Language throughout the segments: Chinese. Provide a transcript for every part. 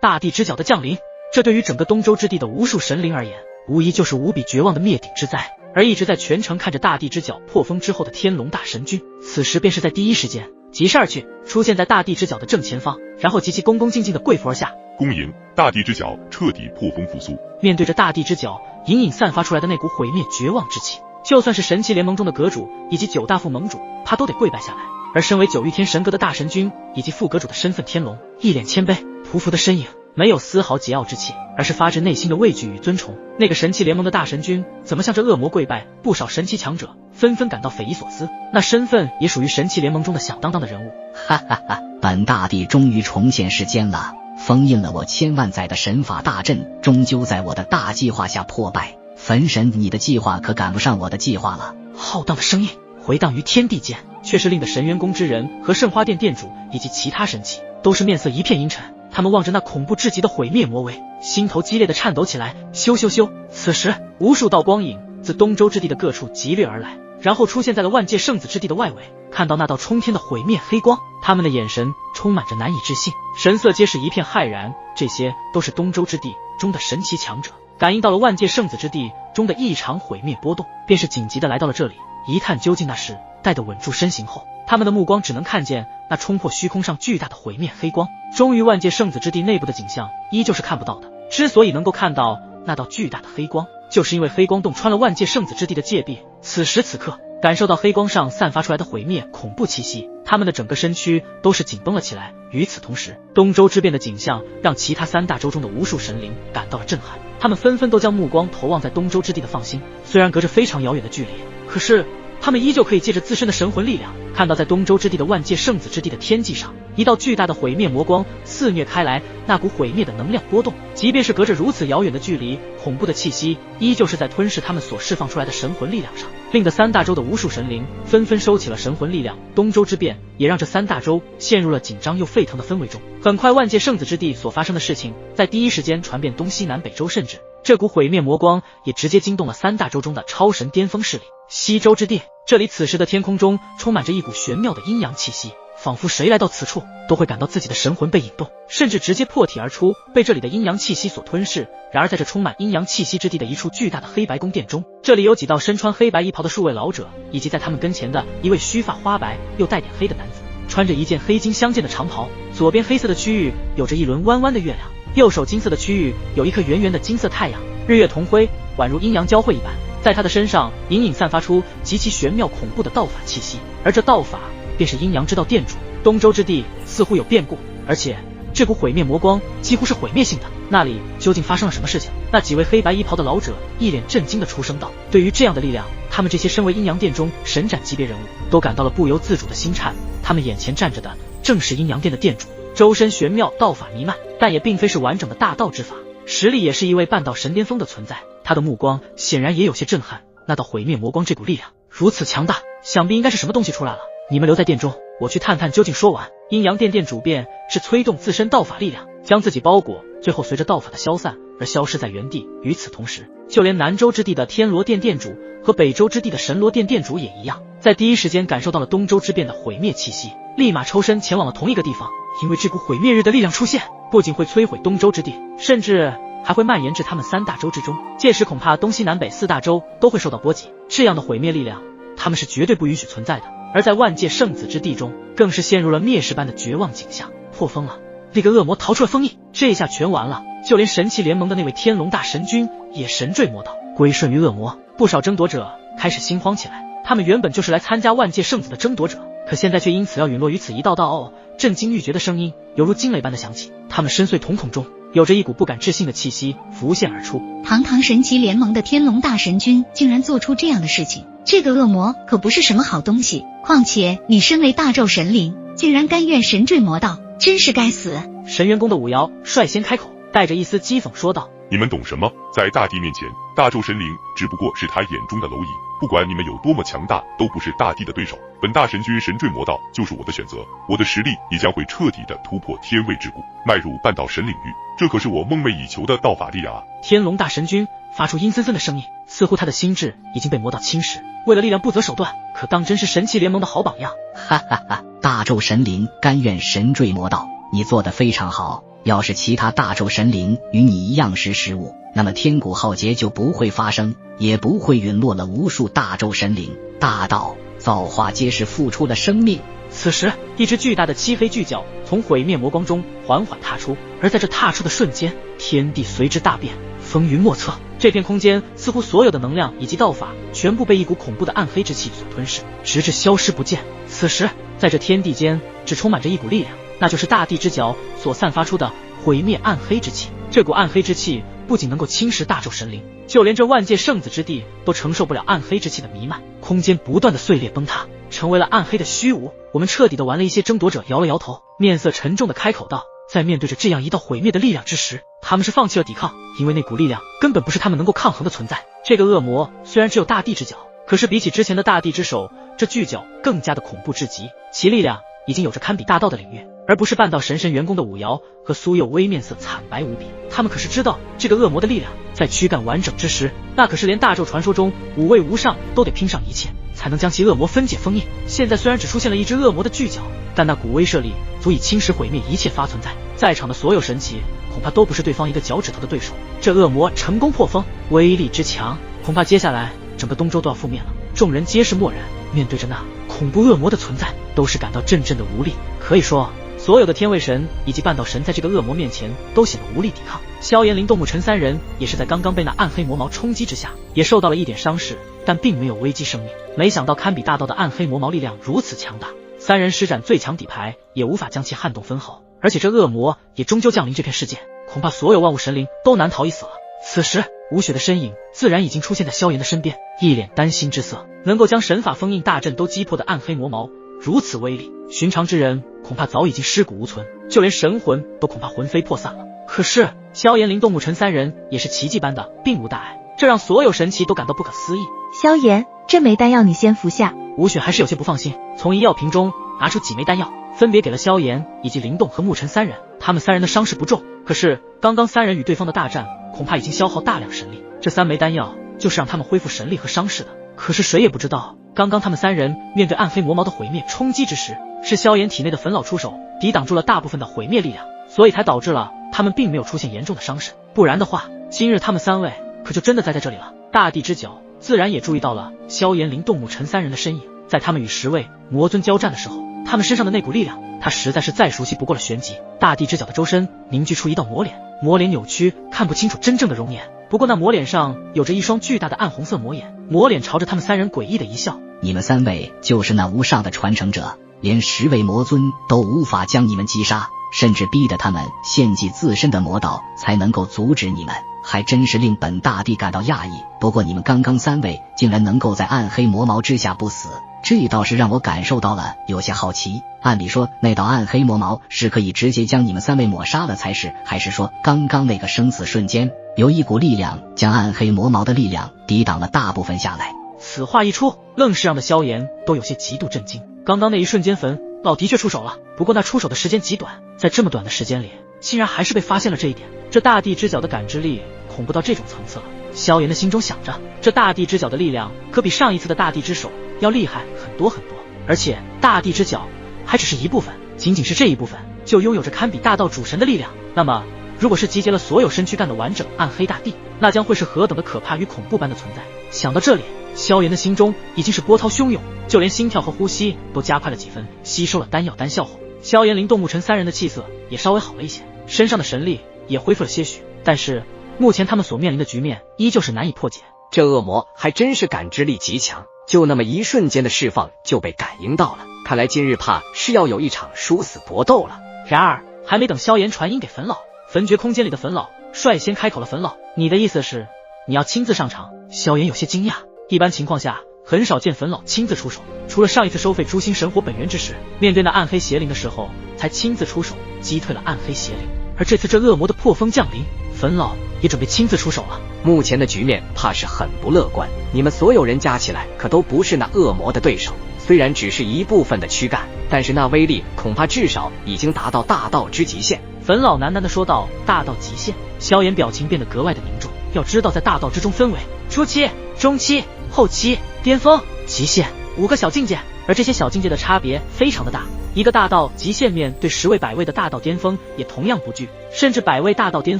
大地之角的降临，这对于整个东周之地的无数神灵而言，无疑就是无比绝望的灭顶之灾。而一直在全程看着大地之角破风之后的天龙大神君，此时便是在第一时间疾驰而去，出现在大地之角的正前方，然后极其恭恭敬敬的跪伏而下，恭迎大地之角彻底破风复苏。面对着大地之角隐隐散发出来的那股毁灭绝望之气，就算是神奇联盟中的阁主以及9大副盟主，他都得跪拜下来。而身为9御天神阁的大神君以及副阁主的身份天龙，一脸谦卑匍匐的身影，没有丝毫桀骜之气，而是发自内心的畏惧与尊崇。那个神奇联盟的大神君怎么向这恶魔跪拜？不少神奇强者纷纷感到匪夷所思，那身份也属于神奇联盟中的响当当的人物。哈哈哈，本大帝终于重现世间了，封印了我千万载的神法大阵，终究在我的大计划下破败。焚神，你的计划可赶不上我的计划了。浩荡的声音回荡于天地间，却是令得神元宫之人和圣花殿殿主以及其他神祇都是面色一片阴沉。他们望着那恐怖至极的毁灭魔威，心头激烈的颤抖起来。咻咻咻！此时无数道光影自东周之地的各处急掠而来，然后出现在了万界圣子之地的外围。看到那道冲天的毁灭黑光，他们的眼神充满着难以置信，神色皆是一片骇然。这些都是东周之地中的神奇强者感应到了万界圣子之地中的异常毁灭波动，便是紧急的来到了这里一探究竟。那时待得稳住身形后，他们的目光只能看见那冲破虚空上巨大的毁灭黑光。终于万界圣子之地内部的景象依旧是看不到的，之所以能够看到那道巨大的黑光，就是因为黑光洞穿了万界圣子之地的界壁。此时此刻感受到黑光上散发出来的毁灭恐怖气息，他们的整个身躯都是紧绷了起来。与此同时，东周之变的景象让其他3大洲中的无数神灵感到了震撼，他们纷纷都将目光投望在东周之地的放星。虽然隔着非常遥远的距离，可是他们依旧可以借着自身的神魂力量，看到在东周之地的万界圣子之地的天际上，一道巨大的毁灭魔光肆虐开来，那股毁灭的能量波动，即便是隔着如此遥远的距离，恐怖的气息依旧是在吞噬他们所释放出来的神魂力量上，令得3大洲的无数神灵纷纷收起了神魂力量。东周之变也让这3大洲陷入了紧张又沸腾的氛围中。很快，万界圣子之地所发生的事情在第一时间传遍东西南北洲，甚至这股毁灭魔光也直接惊动了3大洲中的超神巅峰势力。西周之地，这里此时的天空中充满着一股玄妙的阴阳气息，仿佛谁来到此处都会感到自己的神魂被引动，甚至直接破体而出，被这里的阴阳气息所吞噬。然而在这充满阴阳气息之地的一处巨大的黑白宫殿中，这里有几道身穿黑白衣袍的数位老者，以及在他们跟前的一位须发花白又带点黑的男子，穿着一件黑金相间的长袍。左边黑色的区域有着一轮弯弯的月亮，右手金色的区域有一颗圆圆的金色太阳，日月同辉，宛如阴阳交汇一般。在他的身上隐隐散发出极其玄妙恐怖的道法气息，而这道法便是阴阳之道殿主。东周之地似乎有变故，而且这股毁灭魔光几乎是毁灭性的，那里究竟发生了什么事情？那几位黑白衣袍的老者一脸震惊地出声道。对于这样的力量，他们这些身为阴阳殿中神斩级别人物都感到了不由自主的心颤。他们眼前站着的正是阴阳殿的殿主，周身玄妙，道法弥漫，但也并非是完整的大道之法，实力也是一位半道神巅峰的存在。他的目光显然也有些震撼，那道毁灭魔光这股力量如此强大，想必应该是什么东西出来了。你们留在殿中，我去探探究竟。说完，阴阳殿殿主便是催动自身道法力量，将自己包裹，最后随着道法的消散而消失在原地。与此同时，就连南周之地的天罗殿殿主和北周之地的神罗殿殿主也一样，在第一时间感受到了东周之变的毁灭气息，立马抽身前往了同一个地方。因为这股毁灭日的力量出现，不仅会摧毁东周之地，甚至还会蔓延至他们3大洲之中，届时恐怕东西南北4大洲都会受到波及。这样的毁灭力量，他们是绝对不允许存在的。而在万界圣子之地中，更是陷入了灭世般的绝望景象。破风了，那个恶魔逃出了封印，这下全完了。就连神奇联盟的那位天龙大神君也神坠魔道，归顺于恶魔。不少争夺者开始心慌起来，他们原本就是来参加万界圣子的争夺者，可现在却因此要陨落于此。一道道震惊欲绝的声音犹如惊雷般的响起，他们深邃瞳孔中有着一股不敢置信的气息浮现而出。堂堂神奇联盟的天龙大神君竟然做出这样的事情，这个恶魔可不是什么好东西，况且你身为大纣神灵，竟然甘愿神坠魔道，真是该死。神元宫的五爻率先开口，带着一丝讥讽说道。你们懂什么？在大帝面前，大纣神灵只不过是他眼中的蝼蚁，不管你们有多么强大，都不是大帝的对手。本大神君神坠魔道就是我的选择，我的实力也将会彻底的突破天位之谷，迈入半道神领域，这可是我梦寐以求的道法力量啊！天龙大神君发出阴森森的声音，似乎他的心智已经被魔道侵蚀，为了力量不择手段，可当真是神奇联盟的好榜样。哈哈哈，大纣神灵甘愿神坠魔道，你做得非常好。要是其他大咒神灵与你一样识时务，那么天古浩劫就不会发生，也不会陨落了无数大咒神灵。大道造化皆是付出了生命。此时，一只巨大的漆黑巨角从毁灭魔光中缓缓踏出，而在这踏出的瞬间，天地随之大变，风云莫测。这片空间似乎所有的能量以及道法全部被一股恐怖的暗黑之气所吞噬，直至消失不见。此时，在这天地间只充满着一股力量，那就是大地之角所散发出的毁灭暗黑之气。这股暗黑之气不仅能够侵蚀大咒神灵，就连这万界圣子之地都承受不了暗黑之气的弥漫，空间不断的碎裂崩塌，成为了暗黑的虚无。我们彻底的玩了一些争夺者摇了摇头，面色沉重的开口道，在面对着这样一道毁灭的力量之时，他们是放弃了抵抗，因为那股力量根本不是他们能够抗衡的存在。这个恶魔虽然只有大地之角，可是比起之前的大地之手，这巨角更加的恐怖至极，其力量已经有着堪比大道的领域，而不是半道神员工的五爻和苏佑微面色惨白无比。他们可是知道这个恶魔的力量在躯干完整之时，那可是连大咒传说中五位无上都得拼上一切才能将其恶魔分解封印。现在虽然只出现了一只恶魔的巨角，但那股威慑力足以侵蚀毁灭一切发存在，在场的所有神奇恐怕都不是对方一个脚趾头的对手。这恶魔成功破封，威力之强，恐怕接下来整个东周都要覆灭了。众人皆是默然，面对着那恐怖恶魔的存在，都是感到阵阵的无力。可以说，所有的天位神以及半道神在这个恶魔面前都显得无力抵抗。萧炎、林动、沐尘三人也是在刚刚被那暗黑魔矛冲击之下，也受到了一点伤势，但并没有危及生命。没想到堪比大道的暗黑魔矛力量如此强大，三人施展最强底牌也无法将其撼动分毫。而且这恶魔也终究降临这片世界，恐怕所有万物神灵都难逃一死了。此时，吴雪的身影自然已经出现在萧炎的身边，一脸担心之色。能够将神法封印大阵都击破的暗黑魔矛如此威力，寻常之人恐怕早已经尸骨无存，就连神魂都恐怕魂飞魄散了。可是萧炎、林动、沐尘三人也是奇迹般的并无大碍，这让所有神奇都感到不可思议。萧炎，这枚丹药你先服下。吴雪还是有些不放心，从医药瓶中拿出几枚丹药，分别给了萧炎以及林动和沐尘三人。他们三人的伤势不重，可是刚刚三人与对方的大战恐怕已经消耗大量神力，这3枚丹药就是让他们恢复神力和伤势的。可是谁也不知道，刚刚他们三人面对暗黑魔矛的毁灭冲击之时，是萧炎体内的粉老出手抵挡住了大部分的毁灭力量，所以才导致了他们并没有出现严重的伤势。不然的话，今日他们三位可就真的栽在这里了。大地之角自然也注意到了萧炎、林动、沐尘三人的身影，在他们与10位魔尊交战的时候，他们身上的那股力量，他实在是再熟悉不过了旋即。大地之角的周身凝聚出一道魔脸，魔脸扭曲，看不清楚真正的容颜，不过那魔脸上有着一双巨大的暗红色魔眼，魔脸朝着他们三人诡异的一笑。你们3位就是那无上的传承者，连10位魔尊都无法将你们击杀，甚至逼得他们献祭自身的魔道才能够阻止你们，还真是令本大帝感到讶异。不过你们刚刚3位竟然能够在暗黑魔矛之下不死，这倒是让我感受到了有些好奇。按理说那道暗黑魔矛是可以直接将你们3位抹杀了才是，还是说刚刚那个生死瞬间有一股力量将暗黑魔矛的力量抵挡了大部分下来？此话一出，愣是让的萧炎都有些极度震惊。刚刚那一瞬间粉老的确出手了，不过那出手的时间极短，在这么短的时间里竟然还是被发现了这一点，这大地之角的感知力恐怖到这种层次了。萧炎的心中想着，这大地之角的力量可比上一次的大地之手要厉害很多很多，而且大地之角还只是一部分，仅仅是这一部分就拥有着堪比大道主神的力量。那么如果是集结了所有身躯干的完整暗黑大地，那将会是何等的可怕与恐怖般的存在。想到这里，萧炎的心中已经是波涛汹涌，就连心跳和呼吸都加快了几分。吸收了丹药丹效后，萧炎、林动、沐尘三人的气色也稍微好了一些，身上的神力也恢复了些许，但是目前他们所面临的局面依旧是难以破解。这恶魔还真是感知力极强，就那么一瞬间的释放就被感应到了，看来今日怕是要有一场殊死搏斗了。然而还没等萧炎传音给粉老，焚诀空间里的粉老率先开口了。粉老，你的意思是你要亲自上场？萧炎有些惊讶，一般情况下很少见粉老亲自出手，除了上一次收废诛心神火本源之时，面对那暗黑邪灵的时候才亲自出手击退了暗黑邪灵，而这次这恶魔的破风降临，粉老也准备亲自出手了。目前的局面怕是很不乐观，你们所有人加起来可都不是那恶魔的对手，虽然只是一部分的躯干，但是那威力恐怕至少已经达到大道之极限。粉老喃喃地说道。大道极限？萧炎表情变得格外的凝重。要知道在大道之中分为初期、中期、后期、巅峰、极限5个小境界，而这些小境界的差别非常的大。一个大道极限面对10位100位的大道巅峰也同样不惧，甚至100位大道巅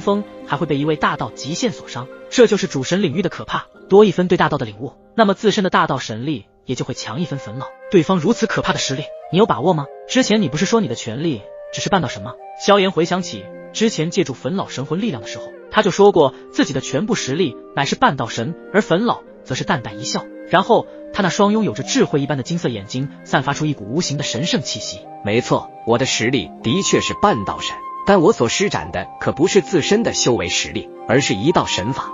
峰还会被1位大道极限所伤。这就是主神领域的可怕，多一分对大道的领悟，那么自身的大道神力也就会强一分焚老。对方如此可怕的实力，你有把握吗？之前你不是说你的权力只是半道神吗？萧炎回想起之前借助焚老神魂力量的时候，他就说过自己的全部实力乃是半道神，而焚老则是淡淡一笑，然后他那双拥有着智慧一般的金色眼睛散发出一股无形的神圣气息。没错，我的实力的确是半道神，但我所施展的可不是自身的修为实力，而是一道神法。